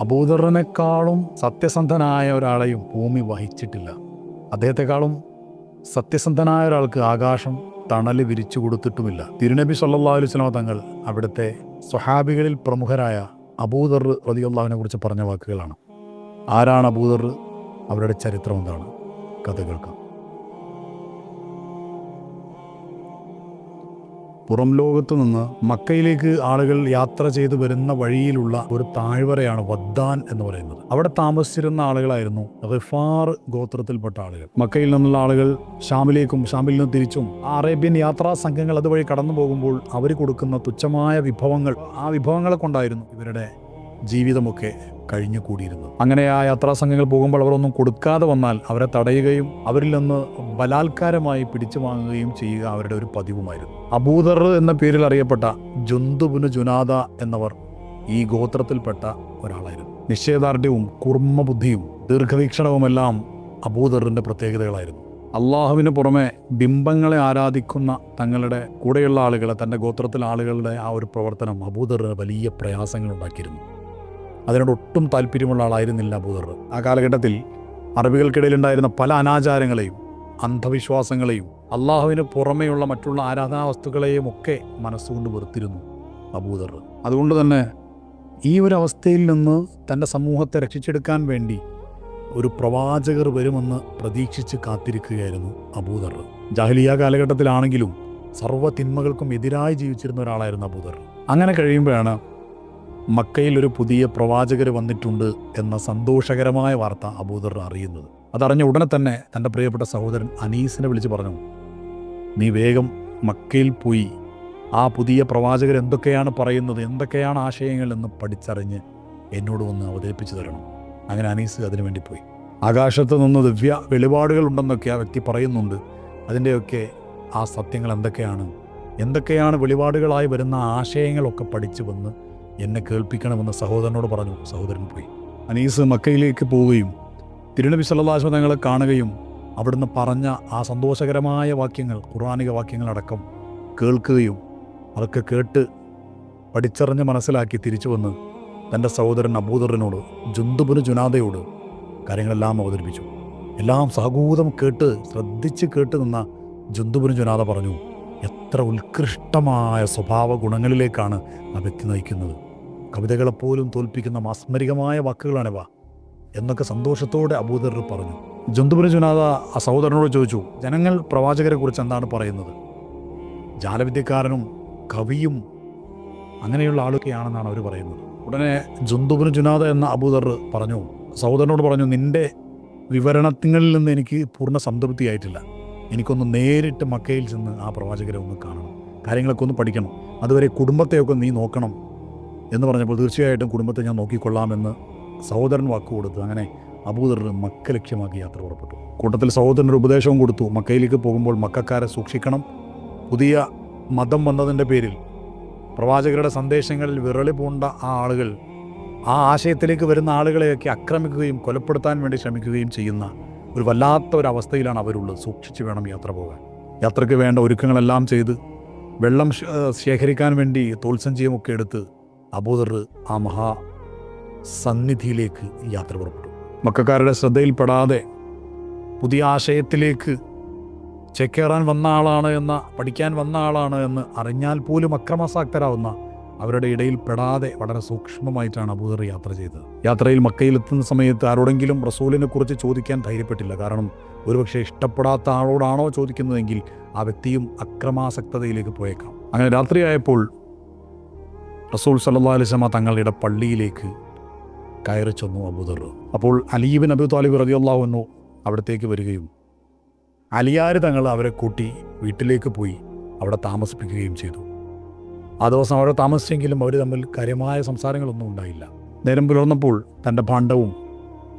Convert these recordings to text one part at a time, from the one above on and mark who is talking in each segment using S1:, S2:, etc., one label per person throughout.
S1: അബൂദറിനേക്കാളും സത്യസന്ധനായ ഒരാളെയും ഭൂമി വഹിച്ചിട്ടില്ല. അദ്ദേഹത്തെക്കാളും സത്യസന്ധനായ ഒരാൾക്ക് ആകാശം തണൽ വിരിച്ചു കൊടുത്തിട്ടുമില്ല. തിരുനബി സല്ലല്ലാഹു അലൈഹി വസല്ലം തങ്ങൾ അവിടുത്തെ സ്വഹാബികളിൽ പ്രമുഖരായ അബൂദർ റളിയല്ലാഹുവിനെ കുറിച്ച് പറഞ്ഞ വാക്കുകളാണ്. ആരാണ് അബൂദർ? അവരുടെ ചരിത്രം എന്താണ്? കഥ കേൾക്കാം. പുറം ലോകത്തു നിന്ന് മക്കയിലേക്ക് ആളുകൾ യാത്ര ചെയ്തു വരുന്ന വഴിയിലുള്ള ഒരു താഴ്വരയാണ് വദ്ദാൻ എന്ന് പറയുന്നത്. അവിടെ താമസിച്ചിരുന്ന ആളുകളായിരുന്നു ഗിഫാർ ഗോത്രത്തിൽപ്പെട്ട ആളുകൾ. മക്കയിൽ നിന്നുള്ള ആളുകൾ ഷാമിലേക്കും ഷാമിൽ നിന്ന് തിരിച്ചും അറേബ്യൻ യാത്രാ സംഘങ്ങൾ അതുവഴി കടന്നു പോകുമ്പോൾ അവർ കൊടുക്കുന്ന തുച്ഛമായ വിഭവങ്ങൾ, ആ വിഭവങ്ങളെ കൊണ്ടായിരുന്നു ഇവരുടെ ജീവിതമൊക്കെ കഴിഞ്ഞു കൂടിയിരുന്നത്. അങ്ങനെ ആ യാത്രാ സംഘങ്ങൾ പോകുമ്പോൾ അവരൊന്നും കൊടുക്കാതെ വന്നാൽ അവരെ തടയുകയും അവരിൽ നിന്ന് ബലാത്കാരമായി പിടിച്ചു വാങ്ങുകയും ചെയ്യുക അവരുടെ ഒരു പതിവുമായിരുന്നു. അബൂദർ എന്ന പേരിൽ അറിയപ്പെട്ട ജുന്ദുബ്നു ജുനാദ എന്നവർ ഈ ഗോത്രത്തിൽപ്പെട്ട ഒരാളായിരുന്നു. നിശ്ചയദാർഢ്യവും കുർമ്മ ബുദ്ധിയും ദീർഘവീക്ഷണവുമെല്ലാം അബൂദറിന്റെ പ്രത്യേകതകളായിരുന്നു. അള്ളാഹുവിന് പുറമെ ബിംബങ്ങളെ ആരാധിക്കുന്ന തങ്ങളുടെ കൂടെയുള്ള ആളുകളെ, തൻ്റെ ഗോത്രത്തിലെ ആളുകളുടെ ആ ഒരു പ്രവർത്തനം അബൂദറിന് വലിയ പ്രയാസങ്ങൾ ഉണ്ടാക്കിയിരുന്നു. അതിനോട് ഒട്ടും താല്പര്യമുള്ള ആളായിരുന്നില്ല അബൂദർ. ആ കാലഘട്ടത്തിൽ അറബികൾക്കിടയിലുണ്ടായിരുന്ന പല അനാചാരങ്ങളെയും അന്ധവിശ്വാസങ്ങളെയും അള്ളാഹുവിന് പുറമെയുള്ള മറ്റുള്ള ആരാധനാ വസ്തുക്കളെയും ഒക്കെ മനസ്സുകൊണ്ട് വെറുത്തിരുന്നു അബൂദർ. അതുകൊണ്ട് തന്നെ ഈ ഒരു അവസ്ഥയിൽ നിന്ന് തൻ്റെ സമൂഹത്തെ രക്ഷിച്ചെടുക്കാൻ വേണ്ടി ഒരു പ്രവാചകർ വരുമെന്ന് പ്രതീക്ഷിച്ച് കാത്തിരിക്കുകയായിരുന്നു അബൂദർ. ജാഹിലിയ കാലഘട്ടത്തിലാണെങ്കിലും സർവ്വ തിന്മകൾക്കും എതിരായി ജീവിച്ചിരുന്ന ഒരാളായിരുന്നു അബൂദർ. അങ്ങനെ കഴിയുമ്പോഴാണ് മക്കയിൽ ഒരു പുതിയ പ്രവാചകർ വന്നിട്ടുണ്ട് എന്ന സന്തോഷകരമായ വാർത്ത അബൂദർ അറിയുന്നത്. അതറിഞ്ഞ ഉടനെ തന്നെ തൻ്റെ പ്രിയപ്പെട്ട സഹോദരൻ അനീസിനെ വിളിച്ച് പറഞ്ഞു, നീ വേഗം മക്കയിൽ പോയി ആ പുതിയ പ്രവാചകർ എന്തൊക്കെയാണ് പറയുന്നത്, എന്തൊക്കെയാണ് ആശയങ്ങൾ എന്ന് പഠിച്ചറിഞ്ഞ് എന്നോട് വന്ന് അവതരിപ്പിച്ചു തരണം. അങ്ങനെ അനീസ് അതിനുവേണ്ടി പോയി. ആകാശത്ത് നിന്ന് ദിവ്യ വെളിപാടുകൾ ഉണ്ടെന്നൊക്കെ ആ വ്യക്തി പറയുന്നുണ്ട്. അതിൻ്റെയൊക്കെ ആ സത്യങ്ങൾ എന്തൊക്കെയാണ് വെളിപാടുകളായി വരുന്ന ആശയങ്ങളൊക്കെ പഠിച്ചു വന്ന് എന്നെ കേൾപ്പിക്കണമെന്ന് സഹോദരനോട് പറഞ്ഞു. സഹോദരൻ പോയി. അനീസ് മക്കയിലേക്ക് പോവുകയും തിരുനബി സല്ലല്ലാഹു അലൈഹി വസല്ലം തങ്ങളെ കാണുകയും അവിടുന്ന് പറഞ്ഞ ആ സന്തോഷകരമായ വാക്യങ്ങൾ, ഖുർആനിക വാക്യങ്ങളടക്കം കേൾക്കുകയും അതൊക്കെ കേട്ട് പഠിച്ചറിഞ്ഞ് മനസ്സിലാക്കി തിരിച്ചു വന്ന് തൻ്റെ സഹോദരൻ അബൂദറിനോട്, ജുന്ദുബ്നു ജുനാദയോട് കാര്യങ്ങളെല്ലാം അവതരിപ്പിച്ചു. എല്ലാം സഹകൂതം കേട്ട് ശ്രദ്ധിച്ച് കേട്ട് നിന്ന ജുന്ദുബ്നു ജുനാദ പറഞ്ഞു, എത്ര ഉത്കൃഷ്ടമായ സ്വഭാവ ഗുണങ്ങളിലേക്കാണ് ആ വ്യക്തി നയിക്കുന്നത്. കവിതകളെപ്പോലും തോൽപ്പിക്കുന്ന മാസ്മരികമായ വാക്കുകളാണിവ എന്നൊക്കെ സന്തോഷത്തോടെ അബൂദർ പറഞ്ഞു. ജുന്ദുബ്നു ജുനാദ ആ സഹോദരനോട് ചോദിച്ചു, ജനങ്ങൾ പ്രവാചകരെ കുറിച്ച് എന്താണ് പറയുന്നത്? ജാലവിദ്യക്കാരനും കവിയും അങ്ങനെയുള്ള ആളൊക്കെയാണെന്നാണ് അവർ പറയുന്നത്. ഉടനെ ജുന്ദുബ്നു ജുനാദ എന്ന അബൂദർ പറഞ്ഞു, സഹോദരനോട് പറഞ്ഞു, നിന്റെ വിവരണങ്ങളിൽ നിന്ന് എനിക്ക് പൂർണ്ണ സംതൃപ്തിയായിട്ടില്ല. എനിക്കൊന്ന് നേരിട്ട് മക്കയിൽ ചെന്ന് ആ പ്രവാചകരെ ഒന്ന് കാണണം, കാര്യങ്ങളൊക്കെ ഒന്ന് പഠിക്കണം, അതുവരെ കുടുംബത്തെയൊക്കെ നീ നോക്കണം എന്ന് പറഞ്ഞപ്പോൾ തീർച്ചയായിട്ടും കുടുംബത്തെ ഞാൻ നോക്കിക്കൊള്ളാമെന്ന് സഹോദരൻ വാക്കുകൊടുത്തു. അങ്ങനെ അബൂദർ മക്ക ലക്ഷ്യമാക്കി യാത്ര പുറപ്പെട്ടു. കൂട്ടത്തിൽ സഹോദരനൊരു ഉപദേശവും കൊടുത്തു, മക്കയിലേക്ക് പോകുമ്പോൾ മക്കക്കാരെ സൂക്ഷിക്കണം. പുതിയ മതം വന്നതിൻ്റെ പേരിൽ പ്രവാചകരുടെ സന്ദേശങ്ങളിൽ വിരളി പൂണ്ട ആ ആളുകൾ ആ ആശയത്തിലേക്ക് വരുന്ന ആളുകളെയൊക്കെ ആക്രമിക്കുകയും കൊലപ്പെടുത്താൻ വേണ്ടി ശ്രമിക്കുകയും ചെയ്യുന്ന ഒരു വല്ലാത്ത ഒരവസ്ഥയിലാണ് അവരുള്ളത്. സൂക്ഷിച്ച് വേണം യാത്ര പോകാൻ. യാത്രയ്ക്ക് വേണ്ട ഒരുക്കങ്ങളെല്ലാം ചെയ്ത് വെള്ളം ശേഖരിക്കാൻ വേണ്ടി തോൽസഞ്ചിയുമൊക്കെ എടുത്ത് അബൂദർ ആ മഹാസന്നിധിയിലേക്ക് യാത്ര പുറപ്പെട്ടു. മക്കക്കാരുടെ ശ്രദ്ധയിൽപ്പെടാതെ പുതിയ ആശയത്തിലേക്ക് ചേക്കേറാൻ വന്ന ആളാണ് പഠിക്കാൻ വന്ന ആളാണ് എന്ന് അറിഞ്ഞാൽ പോലും അക്രമാസക്തരാവുന്ന അവരുടെ ഇടയിൽ പെടാതെ വളരെ സൂക്ഷ്മമായിട്ടാണ് അബൂദർ യാത്ര ചെയ്തത്. യാത്രയിൽ മക്കയിലെത്തുന്ന സമയത്ത് ആരോടെങ്കിലും റസൂലിനെ കുറിച്ച് ചോദിക്കാൻ ധൈര്യപ്പെട്ടില്ല. കാരണം ഒരുപക്ഷെ ഇഷ്ടപ്പെടാത്ത ആളോടാണോ ചോദിക്കുന്നതെങ്കിൽ ആ വ്യക്തിയും അക്രമാസക്തതയിലേക്ക് പോയേക്കാം. അങ്ങനെ രാത്രിയായപ്പോൾ റസൂൽ സല്ലല്ലാഹു അലൈഹി വസല്ലം തങ്ങളുടെ പള്ളിയിലേക്ക് കയറി ചെന്നു അബൂദർ. അപ്പോൾ അലി ഇബ്നു അബീ ത്വാലിബ് റളിയല്ലാഹു അൻഹു അവിടത്തേക്ക് വരികയും അലിയാർ തങ്ങൾ അവരെ കൂട്ടി വീട്ടിലേക്ക് പോയി അവിടെ താമസിപ്പിക്കുകയും ചെയ്തു. ആ ദിവസം അവിടെ താമസിച്ചെങ്കിലും അവർ തമ്മിൽ കാര്യമായ സംസാരങ്ങളൊന്നും ഉണ്ടായില്ല. നേരം പുലർന്നപ്പോൾ തൻ്റെ ഭാണ്ഡവും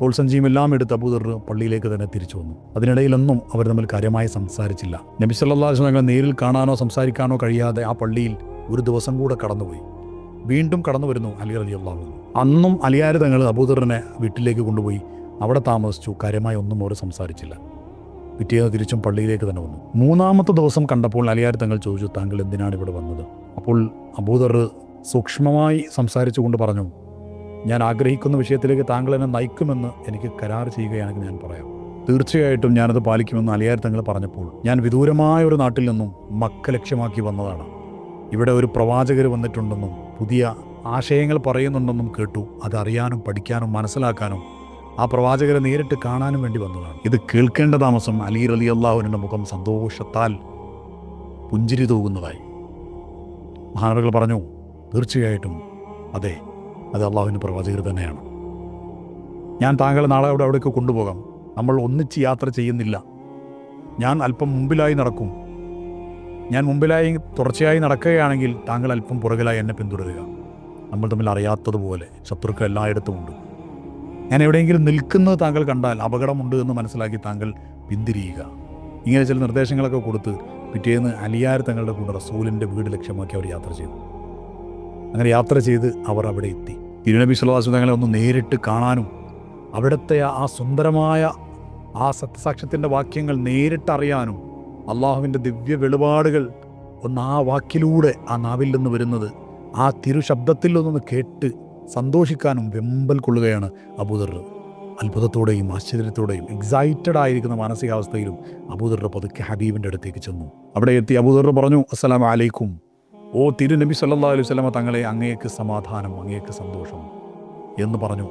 S1: തോൽസഞ്ചിയും എല്ലാം എടുത്ത് അബൂദർ പള്ളിയിലേക്ക് തന്നെ തിരിച്ചു വന്നു. അതിനിടയിലൊന്നും അവർ തമ്മിൽ കാര്യമായി സംസാരിച്ചില്ല. നബി സല്ലല്ലാഹു അലൈഹി വസല്ലം നേരിൽ കാണാനോ സംസാരിക്കാനോ കഴിയാതെ ആ പള്ളിയിൽ ഒരു ദിവസം കൂടെ കടന്നുപോയി. വീണ്ടും കടന്നു വരുന്നു അലി റളിയല്ലാഹു അൻഹു. അന്നും അലിയാർ തങ്ങൾ അബൂദറിനെ വീട്ടിലേക്ക് കൊണ്ടുപോയി അവിടെ താമസിച്ചു. കാര്യമായി ഒന്നും അവർ സംസാരിച്ചില്ല. പിറ്റേന്ന് തിരിച്ചും പള്ളിയിലേക്ക് തന്നെ വന്നു. മൂന്നാമത്തെ ദിവസം കണ്ടപ്പോൾ അലിയാർ തങ്ങൾ ചോദിച്ചു, താങ്കൾ എന്തിനാണ് ഇവിടെ വന്നത്? അപ്പോൾ അബൂദർ സൂക്ഷ്മമായി സംസാരിച്ചുകൊണ്ട് പറഞ്ഞു, ഞാൻ ആഗ്രഹിക്കുന്ന വിഷയത്തിലേക്ക് താങ്കൾ എന്നെ നയിക്കുമെന്ന് എനിക്ക് കരാർ ചെയ്യുകയാണെങ്കിൽ ഞാൻ പറയാം. തീർച്ചയായിട്ടും ഞാനത് പാലിക്കുമെന്ന് അലിയാർ തങ്ങൾ പറഞ്ഞപ്പോൾ ഞാൻ വിദൂരമായ ഒരു നാട്ടിൽ നിന്നും മക്ക ലക്ഷ്യമാക്കി വന്നതാണ്. ഇവിടെ ഒരു പ്രവാചകർ വന്നിട്ടുണ്ടെന്നും പുതിയ ആശയങ്ങൾ പറയുന്നുണ്ടെന്നും കേട്ടു. അതറിയാനും പഠിക്കാനും മനസ്സിലാക്കാനും ആ പ്രവാചകരെ നേരിട്ട് കാണാനും വേണ്ടി വന്നതാണ്. ഇത് കേൾക്കേണ്ട താമസം അലി റളിയല്ലാഹു അൻഹുവിന്റെ മുഖം സന്തോഷത്താൽ പുഞ്ചിരി തൂകുന്നതായി. മഹാനവറുകൾ പറഞ്ഞു, തീർച്ചയായിട്ടും അതെ, അത് അള്ളാഹുവിൻ്റെ പ്രവാചകർ തന്നെയാണ്. ഞാൻ താങ്കളെ നാളെ അവിടേക്ക് കൊണ്ടുപോകാം. നമ്മൾ ഒന്നിച്ച് യാത്ര ചെയ്യുന്നില്ല. ഞാൻ അല്പം മുമ്പിലായി നടക്കും. ഞാൻ മുമ്പിലായി തുടർച്ചയായി നടക്കുകയാണെങ്കിൽ താങ്കൾ അല്പം പുറകിലായി എന്നെ പിന്തുടരുക. നമ്മൾ തമ്മിൽ അറിയാത്തതുപോലെ ശത്രുക്കൾ എല്ലായിടത്തും ഉണ്ട്. ഞാൻ എവിടെയെങ്കിലും നിൽക്കുന്നത് താങ്കൾ കണ്ടാൽ അപകടമുണ്ട് എന്ന് മനസ്സിലാക്കി താങ്കൾ പിന്തിരിയുക. ഇങ്ങനെ ചില നിർദ്ദേശങ്ങളൊക്കെ കൊടുത്ത് പിറ്റേന്ന് അലിയാർ തങ്ങളുടെ കൂടെ റസൂലിൻ്റെ വീട് ലക്ഷ്യമാക്കി അവർ യാത്ര ചെയ്തു. അങ്ങനെ യാത്ര ചെയ്ത് അവർ അവിടെ എത്തി. തിരുനബി സ്വല്ലല്ലാഹു അലൈഹി വസല്ലം തങ്ങളെ ഒന്ന് നേരിട്ട് കാണാനും അവിടുത്തെ ആ സുന്ദരമായ ആ സത്യസാക്ഷ്യത്തിൻ്റെ വാക്യങ്ങൾ നേരിട്ടറിയാനും അള്ളാഹുവിൻ്റെ ദിവ്യ വെളിപാടുകൾ ഒന്ന് ആ വാക്കിലൂടെ ആ നാവിൽ നിന്ന് വരുന്നത് ആ തിരുശബ്ദത്തിൽ നിന്നൊന്ന് കേട്ട് സന്തോഷിക്കാനും വെമ്പൽ കൊള്ളുകയാണ് അബൂദർ. അത്ഭുതത്തോടെയും ആശ്ചര്യത്തോടെയും എക്സൈറ്റഡ് ആയിരിക്കുന്ന മാനസികാവസ്ഥയിലും അബൂദർ പതുക്കെ ഹബീബിൻ്റെ അടുത്തേക്ക് ചെന്നു. അവിടെ എത്തി അബൂദർ പറഞ്ഞു, അസ്സലാമു അലൈക്കും. ഓ തിരുനബി സല്ലല്ലാഹു അലൈഹി വസല്ലമ തങ്ങളെ, അങ്ങേക്ക് സമാധാനം, അങ്ങേക്ക് സന്തോഷം എന്ന് പറഞ്ഞു.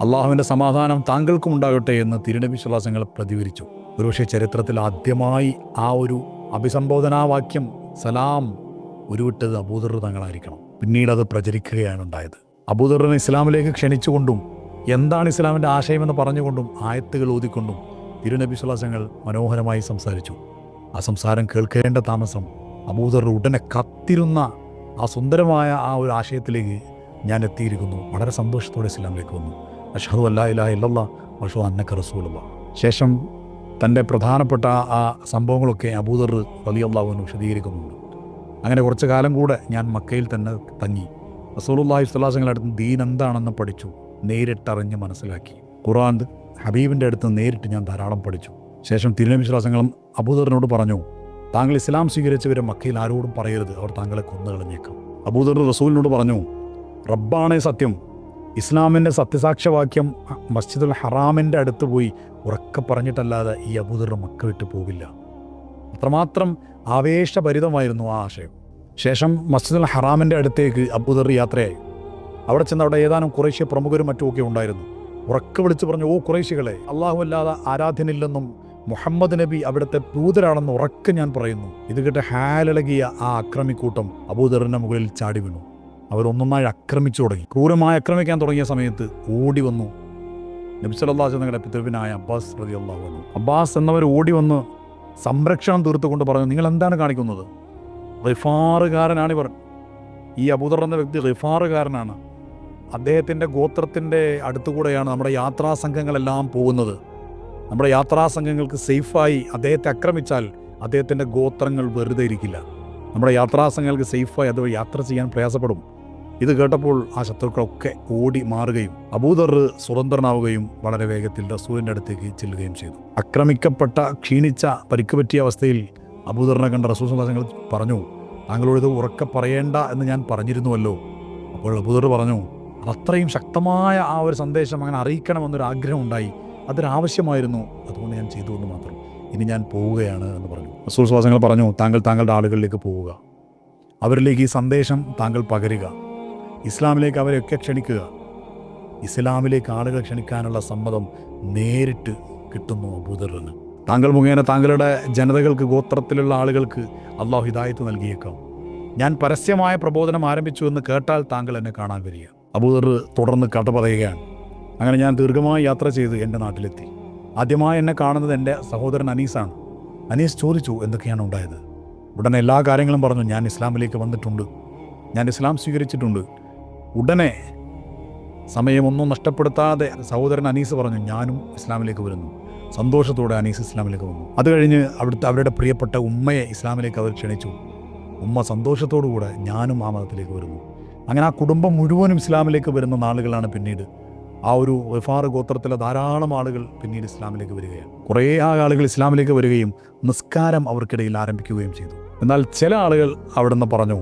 S1: അള്ളാഹുവിൻ്റെ സമാധാനം താങ്കൾക്കും ഉണ്ടാകട്ടെ എന്ന് തിരുനബി സ്വല്ലല്ലാഹു അലൈഹി വസല്ലം പ്രതികരിച്ചു. ഒരുപക്ഷെ ചരിത്രത്തിൽ ആദ്യമായി ആ ഒരു അഭിസംബോധനാവാക്യം സലാം ഉരുവിട്ടത് അബൂദർ തങ്ങളായിരിക്കണം. പിന്നീട് അത് പ്രചരിക്കുകയാണ് ഉണ്ടായത്. അബൂദറിനെ ഇസ്ലാമിലേക്ക് ക്ഷണിച്ചുകൊണ്ടും എന്താണ് ഇസ്ലാമിൻ്റെ ആശയമെന്ന് പറഞ്ഞുകൊണ്ടും ആയത്തുകൾ ഓതിക്കൊണ്ടും തിരുനബി സ്വല്ലല്ലാഹു അലൈഹി വസല്ലം മനോഹരമായി സംസാരിച്ചു. ആ സംസാരം കേൾക്കേണ്ട താമസം അബൂദർ ഉടനെ കത്തിരുന്ന ആ സുന്ദരമായ ആ ഒരു ആശയത്തിലേക്ക് ഞാൻ എത്തിയിരിക്കുന്നു. വളരെ സന്തോഷത്തോടെ ഇസ്ലാമിലേക്ക് വന്നു. അഷ്ഹദു അല്ലാ ഇലാഹ ഇല്ലല്ലാഹ് വഅഷ്ഹദു അന്നക റസൂലുള്ളാഹ്. ശേഷം തൻ്റെ പ്രധാനപ്പെട്ട ആ സംഭവങ്ങളൊക്കെ അബൂദർ റളിയല്ലാഹു അൻഹു വിശദീകരിക്കുന്നുണ്ട്. അങ്ങനെ കുറച്ചു കാലം കൂടെ ഞാൻ മക്കയിൽ തന്നെ തങ്ങി. റസൂലുള്ളാഹി സ്വല്ലല്ലാഹു അലൈഹി വസല്ലം അടുത്ത് ദീൻ എന്താണെന്ന് പഠിച്ചു, നേരിട്ടറിഞ്ഞ് മനസ്സിലാക്കി. ഖുർആൻ ഹബീബിൻ്റെ അടുത്ത് നേരിട്ട് ഞാൻ ധാരാളം പഠിച്ചു. ശേഷം തിരുനബി സ്വല്ലല്ലാഹു അലൈഹി വസല്ലം അബൂദറിനോട് പറഞ്ഞു, താങ്കൾ ഇസ്ലാം സ്വീകരിച്ചവരെ മക്കയിൽ ആരോടും പറയരുത്, അവർ താങ്കളെ കൊന്നുകളഞ്ഞേക്കാം. അബൂദർ റസൂലിനോട് പറഞ്ഞു, റബ്ബാണേ സത്യം, ഇസ്ലാമിൻ്റെ സത്യസാക്ഷ്യവാക്യം മസ്ജിദുൽ ഹറാമിൻ്റെ അടുത്ത് പോയി ഉറക്കെ പറഞ്ഞിട്ടല്ലാതെ ഈ അബൂദർ മക്ക വിട്ട് പോകില്ല. അത്രമാത്രം ആവേശഭരിതമായിരുന്നു ആ ആശയം. ശേഷം മസ്ജിദുൽ ഹറാമിൻ്റെ അടുത്തേക്ക് അബൂദർ യാത്രയായി. അവിടെ ചെന്ന് അവിടെ ഏതാനും ഖുറൈശി പ്രമുഖരും മറ്റുമൊക്കെ ഉണ്ടായിരുന്നു. ഉറക്കെ വിളിച്ചു പറഞ്ഞു, ഓ ഖുറൈശികളെ, അള്ളാഹു അല്ലാതെ ആരാധ്യനില്ലെന്നും മുഹമ്മദ് നബി അവിടുത്തെ ദൂതരാണെന്ന് ഉറക്കെ ഞാൻ പറയുന്നു. ഇത് കേട്ട് ഹാലിളകിയ ആ അക്രമിക്കൂട്ടം അബൂദറിൻ്റെ മുകളിൽ ചാടി വീണു. അവരൊന്നൊന്നായി ആക്രമിച്ചു തുടങ്ങി. ക്രൂരമായി ആക്രമിക്കാൻ തുടങ്ങിയ സമയത്ത് ഓടി വന്നു നബി സല്ലല്ലാഹു അലൈഹി വസല്ലമയുടെ പിതൃവിനായ അബ്ബാസ് റളിയല്ലാഹു അൻഹു. അബ്ബാസ് എന്നവർ ഓടി വന്ന് സംരക്ഷണം തീർത്തുകൊണ്ട് പറഞ്ഞു, നിങ്ങൾ എന്താണ് കാണിക്കുന്നത്? ഗിഫാറുകാരനാണിവർ. ഈ അബൂദർ എന്ന വ്യക്തി ഗിഫാറുകാരനാണ്. അദ്ദേഹത്തിൻ്റെ ഗോത്രത്തിൻ്റെ അടുത്തുകൂടെയാണ് നമ്മുടെ യാത്രാസംഘങ്ങളെല്ലാം പോകുന്നത്. നമ്മുടെ യാത്രാസംഘങ്ങൾക്ക് സേഫായി അദ്ദേഹത്തെ ആക്രമിച്ചാൽ അദ്ദേഹത്തിൻ്റെ ഗോത്രങ്ങൾ വെറുതെ ഇരിക്കില്ല. നമ്മുടെ യാത്രാസംഘങ്ങൾക്ക് സേഫായി അത് യാത്ര ചെയ്യാൻ പ്രയാസപ്പെടും. ഇത് കേട്ടപ്പോൾ ആ ശത്രുക്കളൊക്കെ ഓടി മാറുകയും അബൂദർ സ്വതന്ത്രനാവുകയും വളരെ വേഗത്തിൽ റസൂലിൻ്റെ അടുത്തേക്ക് ചെല്ലുകയും ചെയ്തു. ആക്രമിക്കപ്പെട്ട, ക്ഷീണിച്ച, പരിക്ക് പറ്റിയ അവസ്ഥയിൽ അബൂദറിനെ കണ്ട റസൂൽ സ്വല്ലല്ലാഹു അലൈഹി വസല്ലം പറഞ്ഞു, താങ്കളോട് ഇത് ഉറക്കെ പറയേണ്ട എന്ന് ഞാൻ പറഞ്ഞിരുന്നുവല്ലോ. അപ്പോൾ അബൂദർ പറഞ്ഞു, അത്രയും ശക്തമായ ആ ഒരു സന്ദേശം അങ്ങനെ അറിയിക്കണമെന്നൊരു ആഗ്രഹം ഉണ്ടായി, അതൊരാവശ്യമായിരുന്നു, അതുകൊണ്ട് ഞാൻ ചെയ്തു എന്ന് മാത്രം. ഇനി ഞാൻ പോവുകയാണ് എന്ന് പറഞ്ഞു. റസൂൽ സ്വല്ലല്ലാഹു അലൈഹി വസല്ലം പറഞ്ഞു, താങ്കൾ താങ്കളുടെ ആളുകളിലേക്ക് പോവുക, അവരിലേക്ക് ഈ സന്ദേശം താങ്കൾ പകരുക, ഇസ്ലാമിലേക്ക് അവരെയൊക്കെ ക്ഷണിക്കുക. ഇസ്ലാമിലേക്ക് ആളുകൾ ക്ഷണിക്കാനുള്ള സമ്മതം നേരിട്ട് കിട്ടുന്നു അബൂദറിന്. താങ്കൾ മുഖേന താങ്കളുടെ ജനതകൾക്ക്, ഗോത്രത്തിലുള്ള ആളുകൾക്ക് അള്ളാഹു ഹിദായത്ത് നൽകിയേക്കാം. ഞാൻ പരസ്യമായ പ്രബോധനം ആരംഭിച്ചു എന്ന് കേട്ടാൽ താങ്കൾ എന്നെ കാണാൻ വരിക. അബൂദർ തുടർന്ന് കഥ പറയുകയാണ്. അങ്ങനെ ഞാൻ ദീർഘമായി യാത്ര ചെയ്ത് എൻ്റെ നാട്ടിലെത്തി. ആദ്യമായി എന്നെ കാണുന്നത് എൻ്റെ സഹോദരൻ അനീസാണ്. അനീസ് ചോദിച്ചു, എന്തൊക്കെയാണ് ഉണ്ടായത്? ഉടനെ എല്ലാ കാര്യങ്ങളും പറഞ്ഞു. ഞാൻ ഇസ്ലാമിലേക്ക് വന്നിട്ടുണ്ട്, ഞാൻ ഇസ്ലാം സ്വീകരിച്ചിട്ടുണ്ട്. ഉടനെ സമയമൊന്നും നഷ്ടപ്പെടുത്താതെ സഹോദരൻ അനീസ് പറഞ്ഞു, ഞാനും ഇസ്ലാമിലേക്ക് വരുന്നു. സന്തോഷത്തോടെ അനീസ് ഇസ്ലാമിലേക്ക് വന്നു. അത് കഴിഞ്ഞ് അവരുടെ പ്രിയപ്പെട്ട ഉമ്മയെ ഇസ്ലാമിലേക്ക് അവർ ക്ഷണിച്ചു. ഉമ്മ സന്തോഷത്തോടുകൂടെ ഞാനും ആ മതത്തിലേക്ക് വരുന്നു. അങ്ങനെ ആ കുടുംബം മുഴുവനും ഇസ്ലാമിലേക്ക് വരുന്ന നാളുകളാണ് പിന്നീട്. ആ ഒരു ഗിഫാർ ഗോത്രത്തിലെ ധാരാളം ആളുകൾ പിന്നീട് ഇസ്ലാമിലേക്ക് വരികയാണ്. കുറേ ആളുകൾ ഇസ്ലാമിലേക്ക് വരികയും നിസ്കാരം അവർക്കിടയിൽ ആരംഭിക്കുകയും ചെയ്തു. എന്നാൽ ചില ആളുകൾ അവിടെ നിന്ന് പറഞ്ഞു,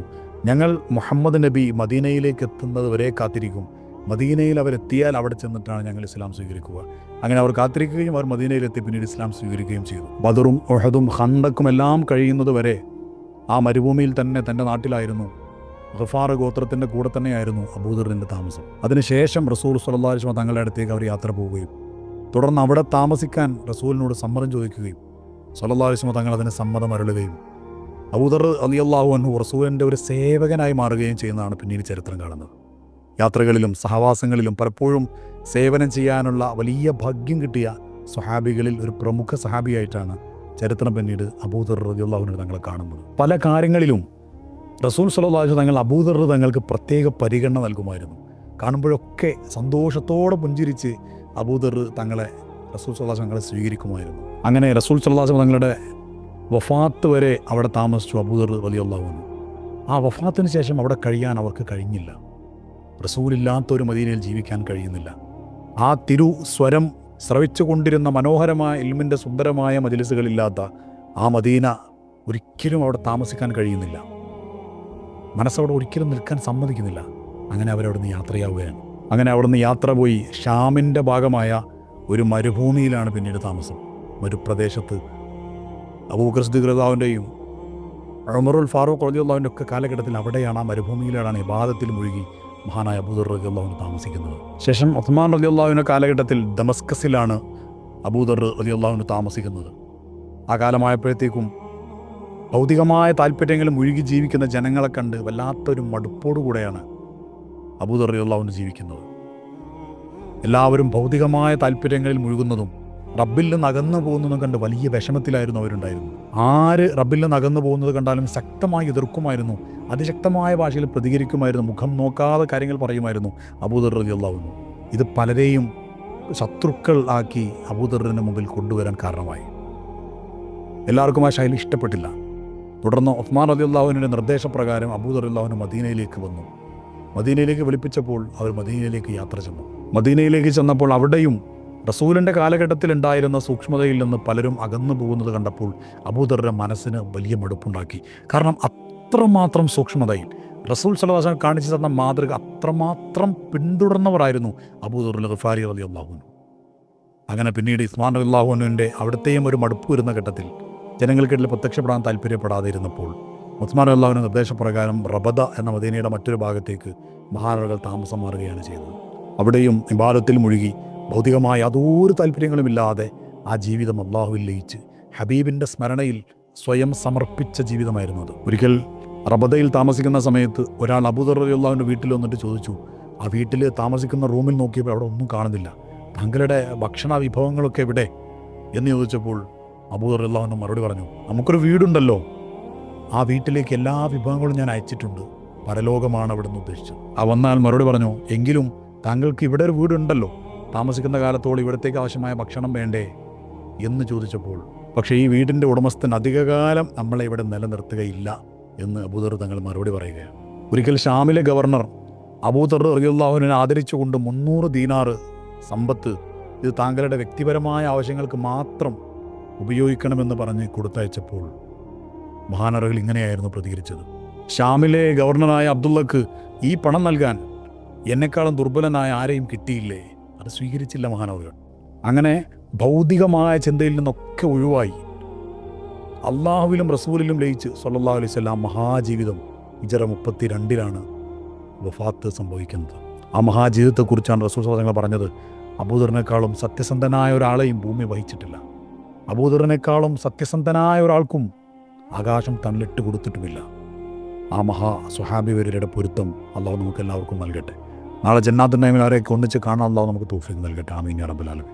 S1: ഞങ്ങൾ മുഹമ്മദ് നബി മദീനയിലേക്ക് എത്തുന്നത് വരെ കാത്തിരിക്കും, മദീനയിൽ അവരെത്തിയാൽ അവിടെ ചെന്നിട്ടാണ് ഞങ്ങൾ ഇസ്ലാം സ്വീകരിക്കുക. അങ്ങനെ അവർ കാത്തിരിക്കുകയും അവർ മദീനയിലെത്തി പിന്നീട് ഇസ്ലാം സ്വീകരിക്കുകയും ചെയ്തു. ബദറും ഉഹദും ഖന്തക്കും എല്ലാം കഴിയുന്നത് വരെ ആ മരുഭൂമിയിൽ തന്നെ തൻ്റെ നാട്ടിലായിരുന്നു, ഗഫാർ ഗോത്രത്തിൻ്റെ കൂടെ തന്നെയായിരുന്നു അബൂദറിൻ്റെ താമസം. അതിനുശേഷം റസൂൽ സ്വല്ലല്ലാഹു അലൈഹി വസല്ലം തങ്ങളുടെ അടുത്തേക്ക് അവർ യാത്ര പോവുകയും തുടർന്ന് അവിടെ താമസിക്കാൻ റസൂലിനോട് സമ്മതം ചോദിക്കുകയും സ്വല്ലല്ലാഹു അലൈഹി വസല്ലം തങ്ങൾ അതിന് സമ്മതം അരുളുകയും അബൂദർ റളിയല്ലാഹു അൻഹു റസൂലിൻ്റെ ഒരു സേവകനായി മാറുകയും ചെയ്യുന്നതാണ് പിന്നീട് ചരിത്രം കാണുന്നത്. യാത്രകളിലും സഹവാസങ്ങളിലും പലപ്പോഴും സേവനം ചെയ്യാനുള്ള വലിയ ഭാഗ്യം കിട്ടിയ സ്വഹാബികളിൽ ഒരു പ്രമുഖ സഹാബിയായിട്ടാണ് ചരിത്രം പിന്നീട് അബൂദർ റളിയല്ലാഹു അൻഹു തങ്ങളെ കാണുന്നത്. പല കാര്യങ്ങളിലും റസൂൽ സ്വല്ലല്ലാഹു അലൈഹി വസല്ലം തങ്ങൾ അബൂദർ തങ്ങൾക്ക് പ്രത്യേക പരിഗണന നൽകുമായിരുന്നു. കാണുമ്പോഴൊക്കെ സന്തോഷത്തോടെ പുഞ്ചിരിച്ച് അബൂദർ തങ്ങളെ റസൂൽ സ്വല്ലല്ലാഹു അലൈഹി വസല്ലം തങ്ങളെ സ്വീകരിക്കുമായിരുന്നു. അങ്ങനെ റസൂൽ സ്വല്ലല്ലാഹു അലൈഹി വസല്ലം തങ്ങളുടെ വഫാത്ത് വരെ അവിടെ താമസിച്ചു അബൂദർ റളിയല്ലാഹു അൻഹു. ആ വഫാത്തിന് ശേഷം അവിടെ കഴിയാൻ അവർക്ക് കഴിഞ്ഞില്ല. റസൂലില്ലാത്തൊരു മദീനയിൽ ജീവിക്കാൻ കഴിയുന്നില്ല. ആ സ്വരം ശ്രവിച്ചു കൊണ്ടിരുന്ന മനോഹരമായ ഇൽമിൻ്റെ സുന്ദരമായ മജ്‌ലിസുകളില്ലാത്ത ആ മദീന ഒരിക്കലും അവിടെ താമസിക്കാൻ കഴിയുന്നില്ല. മനസ്സവിടെ ഒരിക്കലും നിൽക്കാൻ സമ്മതിക്കുന്നില്ല. അങ്ങനെ അവരവിടുന്ന് യാത്രയാവുകയാണ്. അങ്ങനെ അവിടുന്ന് യാത്ര പോയി ഷാമിൻ്റെ ഭാഗമായ ഒരു മരുഭൂമിയിലാണ് പിന്നീട് താമസം. മരുപ്രദേശത്ത് അബൂബക്കർ സിദ്ദീഖ് റളിയല്ലാഹുവിൻ്റെയും ഉമറുൽ ഫാറൂഖ് റളിയല്ലാഹുവിൻ്റെ ഒക്കെ കാലഘട്ടത്തിൽ അവിടെയാണ്, ആ മരുഭൂമിയിലാണ് ഇബാദത്തിൽ മുഴുകി മഹാനായ അബൂദർ റളിയല്ലാഹു അൻഹു താമസിക്കുന്നത്. ശേഷം ഉസ്മാൻ റളിയല്ലാഹുവിൻ്റെ കാലഘട്ടത്തിൽ ദമസ്കസിലാണ് അബൂദർ റളിയല്ലാഹു അൻഹു താമസിക്കുന്നത്. ആ കാലമായപ്പോഴത്തേക്കും ഭൗതികമായ താല്പര്യങ്ങളിൽ മുഴുകി ജീവിക്കുന്ന ജനങ്ങളെ കണ്ട് വല്ലാത്തൊരു മടുപ്പോടുകൂടെയാണ് അബൂദർ റളിയല്ലാഹു അൻഹു ജീവിക്കുന്നത്. എല്ലാവരും ഭൗതികമായ താല്പര്യങ്ങളിൽ മുഴുകുന്നതും റബ്ബിൽ നിന്ന് അകന്നു പോകുന്നതും കണ്ട് വലിയ വിഷമത്തിലായിരുന്നു അവരുണ്ടായിരുന്നു. ആര് റബ്ബിൽ നിന്ന് അകന്നു പോകുന്നത് കണ്ടാലും ശക്തമായി എതിർക്കുമായിരുന്നു, അതിശക്തമായ ഭാഷയിൽ പ്രതികരിക്കുമായിരുന്നു, മുഖം നോക്കാതെ കാര്യങ്ങൾ പറയുമായിരുന്നു അബൂദർ റളിയല്ലാഹു അൻഹു. ഇത് പലരെയും ശത്രുക്കൾ ആക്കി അബൂദറിന് മുമ്പിൽ കൊണ്ടുവരാൻ കാരണമായി. എല്ലാവർക്കും ആ ശൈലി ഇഷ്ടപ്പെട്ടില്ല. തുടർന്ന് ഉസ്മാൻ റളിയല്ലാഹു അൻഹുവിൻ്റെ നിർദ്ദേശപ്രകാരം അബൂദർ റളിയല്ലാഹു അൻഹു മദീനയിലേക്ക് വന്നു. മദീനയിലേക്ക് വിളിപ്പിച്ചപ്പോൾ അവർ മദീനയിലേക്ക് യാത്ര ചെന്നു. മദീനയിലേക്ക് ചെന്നപ്പോൾ അവിടെയും റസൂലിൻ്റെ കാലഘട്ടത്തിൽ ഉണ്ടായിരുന്ന സൂക്ഷ്മതയിൽ നിന്ന് പലരും അകന്നു പോകുന്നത് കണ്ടപ്പോൾ അബൂദറിൻ്റെ മനസ്സിന് വലിയ മടുപ്പുണ്ടാക്കി. കാരണം അത്രമാത്രം സൂക്ഷ്മതയിൽ റസൂൽ സ്വല്ലല്ലാഹു അലൈഹി വസല്ലം കാണിച്ചു തന്ന മാതൃക അത്രമാത്രം പിന്തുടർന്നവരായിരുന്നു അബൂദർ ഗഫാരി റളിയല്ലാഹു അൻഹു. അങ്ങനെ പിന്നീട് ഉസ്മാൻ റളിയല്ലാഹു അൻഹുവിൻ്റെ അവിടുത്തെയും ഒരു മടുപ്പ് വരുന്ന ഘട്ടത്തിൽ ജനങ്ങൾക്കിടയിൽ പ്രത്യക്ഷപ്പെടാൻ താല്പര്യപ്പെടാതെ ഇരുന്നപ്പോൾ ഉസ്മാൻ റളിയല്ലാഹു അൻഹു നിർദ്ദേശപ്രകാരം റബദ എന്ന മദീനയുടെ മറ്റൊരു ഭാഗത്തേക്ക് മഹാനവറുകൾ താമസം മാറുകയാണ് ചെയ്തത്. അവിടെയും ഇബാദത്തിൽ മുഴുകി ഭൗതികമായ യാതൊരു താല്പര്യങ്ങളുമില്ലാതെ ആ ജീവിതം അല്ലാഹുവിൽ ലയിച്ച് ഹബീബിൻ്റെ സ്മരണയിൽ സ്വയം സമർപ്പിച്ച ജീവിതമായിരുന്നു അത്. ഒരിക്കൽ റബദയിൽ താമസിക്കുന്ന സമയത്ത് ഒരാൾ അബൂദർ റളിയല്ലാഹുവിൻ്റെ വീട്ടിൽ വന്നിട്ട് ചോദിച്ചു, ആ വീട്ടിൽ താമസിക്കുന്ന റൂമിൽ നോക്കിയപ്പോൾ അവിടെ ഒന്നും കാണുന്നില്ല, താങ്കളുടെ ഭക്ഷണ വിഭവങ്ങളൊക്കെ എവിടെ എന്ന് ചോദിച്ചപ്പോൾ അബൂദർ റളിയല്ലാഹു അൻഹു മറുപടി പറഞ്ഞു, നമുക്കൊരു വീടുണ്ടല്ലോ, ആ വീട്ടിലേക്ക് എല്ലാ വിഭവങ്ങളും ഞാൻ അയച്ചിട്ടുണ്ട്, പരലോകമാണ് അവിടെ നിന്ന് ഉദ്ദേശിച്ചത്. ആ വന്നാൽ മറുപടി പറഞ്ഞു, എങ്കിലും താങ്കൾക്ക് ഇവിടെ ഒരു വീടുണ്ടല്ലോ, താമസിക്കുന്ന കാലത്തോളം ഇവിടത്തേക്ക് ആവശ്യമായ ഭക്ഷണം വേണ്ടേ എന്ന് ചോദിച്ചപ്പോൾ പക്ഷേ ഈ വീടിൻ്റെ ഉടമസ്ഥൻ അധികകാലം നമ്മളെ ഇവിടെ നിലനിർത്തുകയില്ല എന്ന് അബൂദർ തങ്ങൾ മറുപടി പറയുകയാണ്. ഒരിക്കൽ ഷാമിലെ ഗവർണർ അബൂദർ റളിയല്ലാഹു അൻഹുവിനെ ആദരിച്ചുകൊണ്ട് 300 ദീനാർ സമ്പത്ത്, ഇത് താങ്കളുടെ വ്യക്തിപരമായ ആവശ്യങ്ങൾക്ക് മാത്രം ഉപയോഗിക്കണമെന്ന് പറഞ്ഞ് കൊടുത്തയച്ചപ്പോൾ മഹാനവറുകൾ ഇങ്ങനെയായിരുന്നു പ്രതികരിച്ചത്, ഷാമിലെ ഗവർണറായ അബ്ദുള്ളക്ക് ഈ പണം നൽകാൻ എന്നെക്കാളും ദുർബലനായ ആരെയും കിട്ടിയില്ലേ? അത് സ്വീകരിച്ചില്ല മഹാനവറുകൾ. അങ്ങനെ ഭൗതികമായ ചിന്തയിൽ നിന്നൊക്കെ ഒഴിവായി അള്ളാഹുവിലും റസൂലിലും ലയിച്ച് സ്വല്ലല്ലാഹു അലൈഹി വസല്ലം മഹാജീവിതം ഹിജ്റ 32 വഫാത്ത് സംഭവിക്കുന്നത്. ആ മഹാജീവിതത്തെക്കുറിച്ചാണ് റസൂൽ സ്വല്ലല്ലാഹു അലൈഹി വസല്ലം പറഞ്ഞത്, അബൂദറിനേക്കാളും സത്യസന്ധനായ ഒരാളെയും ഭൂമി വഹിച്ചിട്ടില്ല, അബൂദറിനേക്കാളും സത്യസന്ധനായ ഒരാൾക്കും ആകാശം തന്നിട്ട് കൊടുത്തിട്ടുമില്ല. ആ മഹാ സ്വഹാബിവരുടെ പൊരുത്തം അള്ളാഹു നമുക്ക് എല്ലാവർക്കും നൽകട്ടെ. നാളെ ജന്നാത്തുൽ നഈമിൽ അവരെയൊക്കെ ഒന്നിച്ച് കാണാൻ അള്ളാഹു നമുക്ക് തൗഫീഖ് നൽകട്ടെ. ആമീൻ യാ റബ്ബൽ ആലമീൻ.